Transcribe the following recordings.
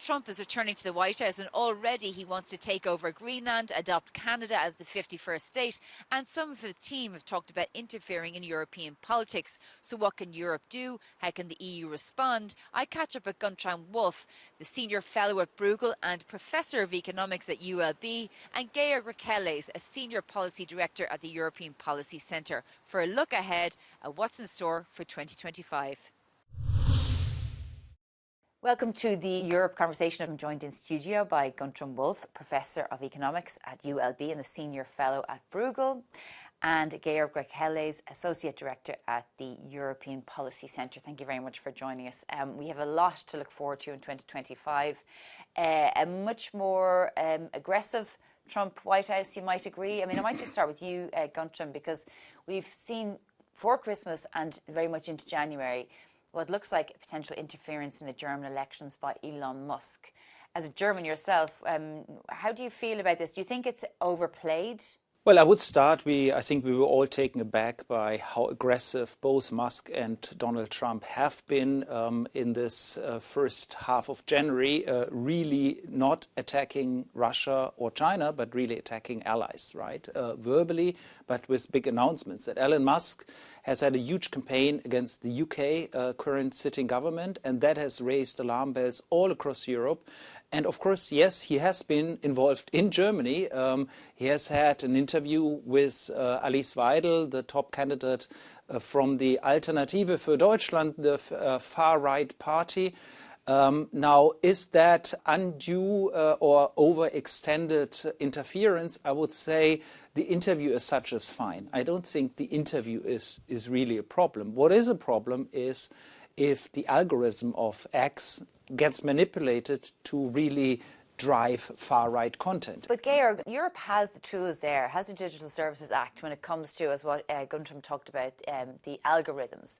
Trump is returning to the White House, and already he wants to take over Greenland, adopt Canada as the 51st state, and some of his team have talked about interfering in European politics. So what can Europe do? How can the EU respond? I catch up with Guntram Wolff, the senior fellow at Bruegel and professor of economics at ULB, and Georg Rekeles, a senior policy director at the European Policy Centre, for a look ahead at what's in store for 2025. Welcome to the Europe Conversation. I'm joined in studio by Guntram Wolff, Professor of Economics at ULB and a Senior Fellow at Bruegel, and Georg Rekeles, Associate Director at the European Policy Centre. Thank you very much for joining us. We have a lot to look forward to in 2025. A much more aggressive Trump White House, you might agree. I mean, I might just start with you, Guntram, because we've seen for Christmas and very much into January what looks like potential interference in the German elections by Elon Musk. As a German yourself, how do you feel about this? Do you think it's overplayed? Well, I would start. I think we were all taken aback by how aggressive both Musk and Donald Trump have been in this first half of January, really not attacking Russia or China, but really attacking allies, right? Verbally, but with big announcements. That Elon Musk has had a huge campaign against the UK current sitting government, and that has raised alarm bells all across Europe. And of course, yes, he has been involved in Germany. He has had an interview with Alice Weidel, the top candidate from the Alternative für Deutschland, the far-right party. Now, is that undue or overextended interference? I would say the interview as such is fine. I don't think the interview is really a problem. What is a problem is if the algorithm of X gets manipulated to really drive far-right content. But Georg, Europe has the tools there, has the Digital Services Act when it comes to, as what Guntram talked about, the algorithms.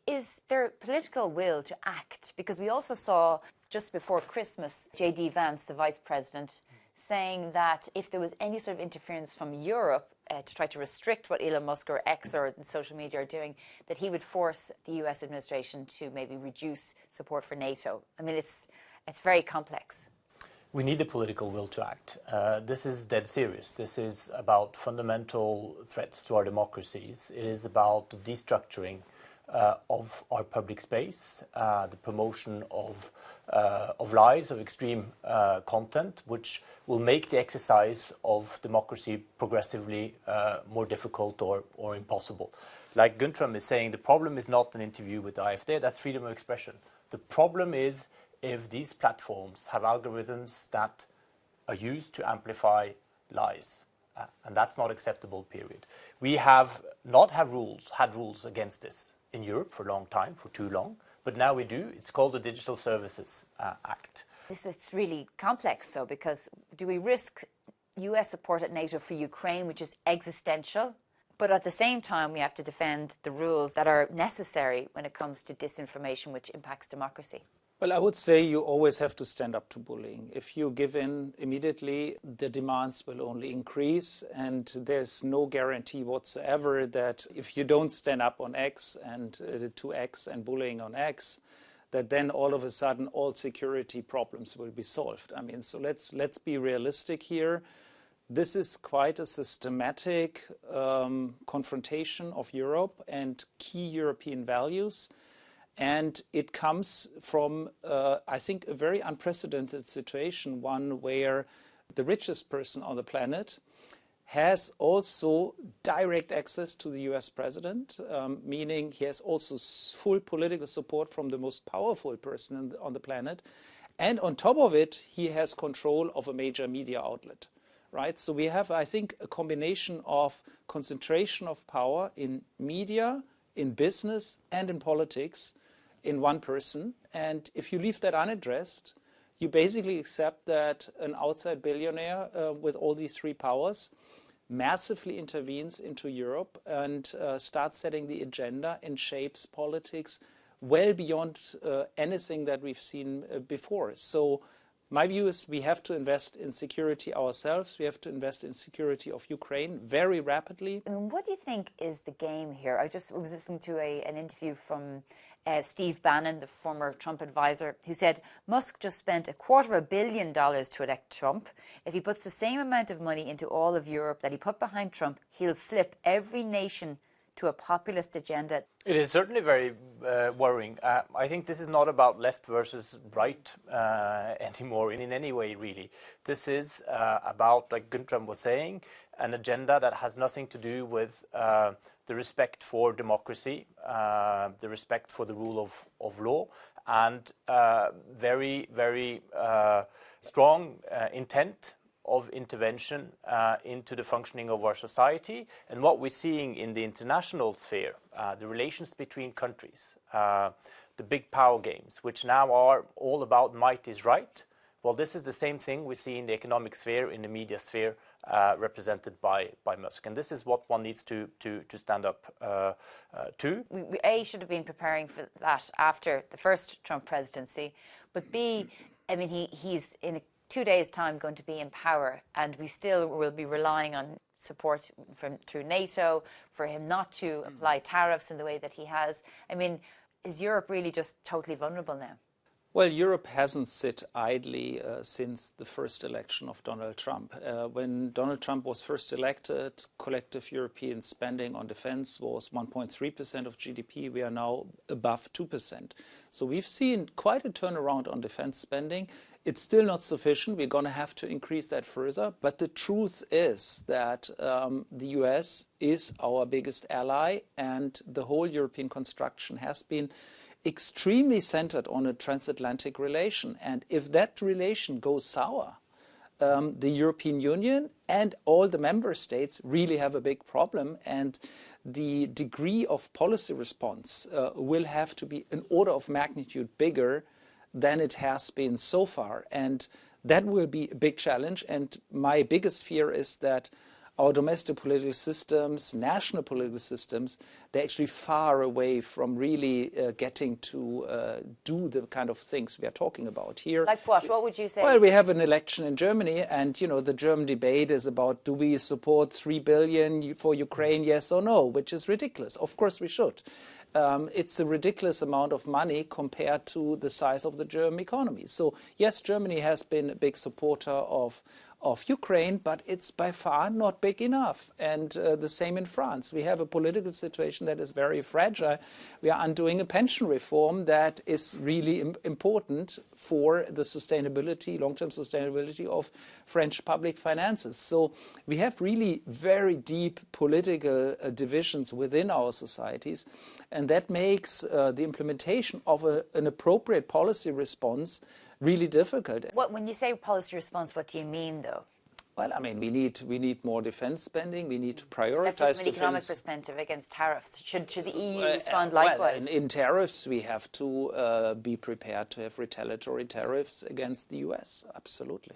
Is there political will to act? Because we also saw just before Christmas, J.D. Vance, the Vice President, saying that if there was any sort of interference from Europe to try to restrict what Elon Musk or X or social media are doing, that he would force the US administration to maybe reduce support for NATO. I mean, it's very complex. We need the political will to act. This is dead serious. This is about fundamental threats to our democracies. It is about the destructuring of our public space, the promotion of lies, of extreme content, which will make the exercise of democracy progressively more difficult or impossible. Like Guntram is saying, the problem is not an interview with the AfD, that's freedom of expression. The problem is if these platforms have algorithms that are used to amplify lies. And that's not acceptable, period. We have not had rules against this in Europe for a long time, for too long, but now we do. It's called the Digital Services Act. It's really complex, though, because do we risk US support at NATO for Ukraine, which is existential, but at the same time we have to defend the rules that are necessary when it comes to disinformation, which impacts democracy? Well, I would say you always have to stand up to bullying. If you give in immediately, the demands will only increase, and there's no guarantee whatsoever that if you don't stand up on X and to X and bullying on X, that then all of a sudden all security problems will be solved. I mean, so let's be realistic here. This is quite a systematic confrontation of Europe and key European values. And it comes from, I think, a very unprecedented situation, one where the richest person on the planet has also direct access to the US president, meaning he has also full political support from the most powerful person on the planet. And on top of it, he has control of a major media outlet, right? So we have, I think, a combination of concentration of power in media, in business, and in politics in one person. And if you leave that unaddressed, you basically accept that an outside billionaire with all these three powers massively intervenes into Europe and starts setting the agenda and shapes politics well beyond anything that we've seen before. So my view is we have to invest in security ourselves. We have to invest in security of Ukraine very rapidly. And what do you think is the game here? I was listening to an interview from Steve Bannon, the former Trump advisor, who said Musk just spent $250 million to elect Trump. If he puts the same amount of money into all of Europe that he put behind Trump, he'll flip every nation to a populist agenda. It is certainly very worrying. I think this is not about left versus right anymore in any way, really. This is about, like Guntram was saying, an agenda that has nothing to do with the respect for democracy, the respect for the rule of law, and very, very strong intent of intervention into the functioning of our society. And what we're seeing in the international sphere, the relations between countries, the big power games, which now are all about might is right. Well, this is the same thing we see in the economic sphere, in the media sphere, represented by Musk. And this is what one needs to stand up to. A, should have been preparing for that after the first Trump presidency. But B, I mean, he's in 2 days' time going to be in power, and we still will be relying on support through NATO for him not to apply tariffs in the way that he has. I mean, is Europe really just totally vulnerable now? Well, Europe hasn't sit idly since the first election of Donald Trump. When Donald Trump was first elected, collective European spending on defense was 1.3% of GDP. We are now above 2%. So we've seen quite a turnaround on defense spending. It's still not sufficient. We're going to have to increase that further. But the truth is that the US is our biggest ally, and the whole European construction has been extremely centered on a transatlantic relation. And if that relation goes sour, the European Union and all the member states really have a big problem. And the degree of policy response will have to be an order of magnitude bigger than it has been so far. And that will be a big challenge. And my biggest fear is that our domestic political systems, national political systems, they're actually far away from really getting to do the kind of things we are talking about here. Like what? What would you say? Well, we have an election in Germany, and the German debate is about, do we support 3 billion for Ukraine, yes or no, which is ridiculous. Of course we should. It's a ridiculous amount of money compared to the size of the German economy. So yes, Germany has been a big supporter of Ukraine, but it's by far not big enough. And the same in France. We have a political situation that is very fragile. We are undoing a pension reform that is really important for the sustainability, long-term sustainability of French public finances. So we have really very deep political divisions within our societies. And that makes the implementation of an appropriate policy response really difficult. When you say policy response, what do you mean, though? Well, I mean, we need more defense spending. We need to prioritize That's from an defense. economic perspective against tariffs. Should the EU respond likewise? Well, in tariffs, we have to be prepared to have retaliatory tariffs against the US. Absolutely.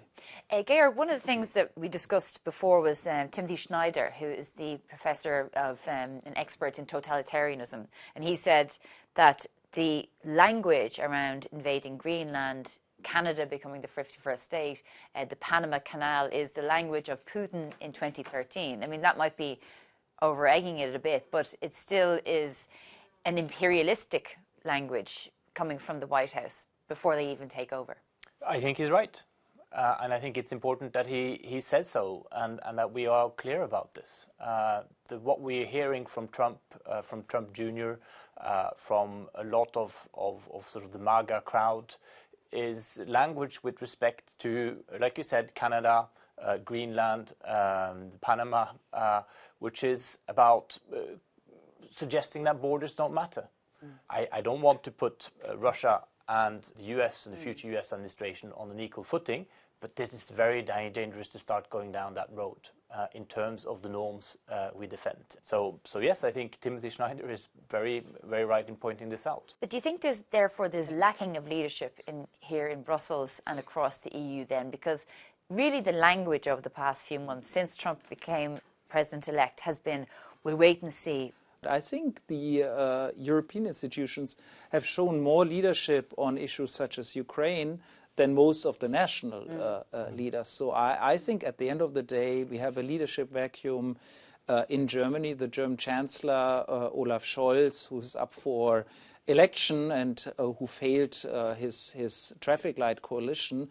Georg, one of the things that we discussed before was Timothy Schneider, who is the professor of an expert in totalitarianism. And he said that the language around invading Greenland, Canada becoming the 51st state, the Panama Canal is the language of Putin in 2013. I mean, that might be over-egging it a bit, but it still is an imperialistic language coming from the White House before they even take over. I think he's right. And I think it's important that he says so and that we are clear about this. What we're hearing from Trump Jr., from a lot of sort of the MAGA crowd, is language with respect to, like you said, Canada, Greenland, Panama, which is about suggesting that borders don't matter. I don't want to put Russia and the US and the future US administration on an equal footing, but this is very dangerous to start going down that road in terms of the norms we defend. So yes, I think Timothy Schneider is very, very right in pointing this out. But do you think there's lacking of leadership here in Brussels and across the EU then? Because really the language over the past few months since Trump became president-elect has been, we'll wait and see. I think the European institutions have shown more leadership on issues such as Ukraine than most of the national leaders. So I think at the end of the day, we have a leadership vacuum in Germany. The German Chancellor, Olaf Scholz, who's up for election and who failed his traffic light coalition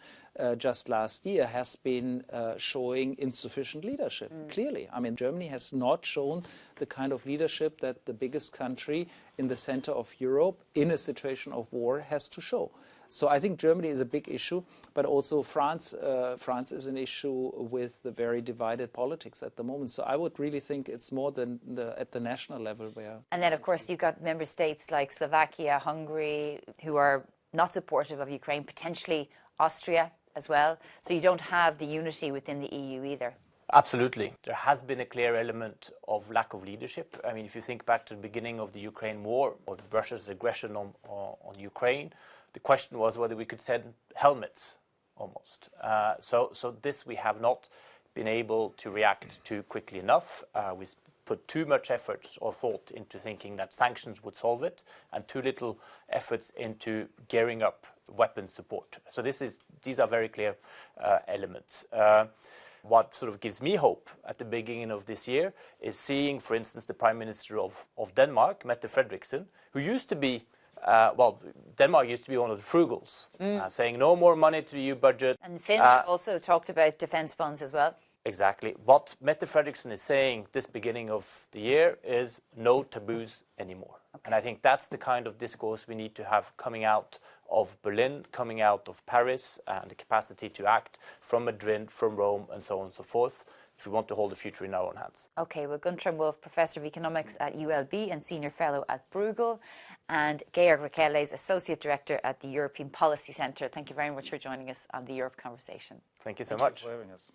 just last year, has been showing insufficient leadership, clearly. I mean, Germany has not shown the kind of leadership that the biggest country in the center of Europe in a situation of war has to show. So I think Germany is a big issue, but also France is an issue with the very divided politics at the moment. So I would really think it's more than at the national level where... And then, of course, you've got member states like Slovakia, Hungary, who are not supportive of Ukraine, potentially Austria as well. So you don't have the unity within the EU either. Absolutely. There has been a clear element of lack of leadership. I mean, if you think back to the beginning of the Ukraine war or Russia's aggression on Ukraine, the question was whether we could send helmets, almost. So this we have not been able to react to quickly enough. We put too much effort or thought into thinking that sanctions would solve it, and too little efforts into gearing up weapon support. So these are very clear elements. What sort of gives me hope at the beginning of this year is seeing, for instance, the Prime Minister of Denmark, Mette Frederiksen, who used to be Denmark used to be one of the frugals, saying no more money to the EU budget. And Finland also talked about defence funds as well. Exactly. What Mette Frederiksen is saying this beginning of the year is no taboos anymore. Okay. And I think that's the kind of discourse we need to have coming out of Berlin, coming out of Paris, and the capacity to act from Madrid, from Rome, and so on and so forth, if we want to hold the future in our own hands. Okay, well, Guntram Wolff, Professor of Economics at ULB and Senior Fellow at Bruegel, and Georg Rekeles, Associate Director at the European Policy Centre. Thank you very much for joining us on the Europe Conversation. Thank you so much for having us.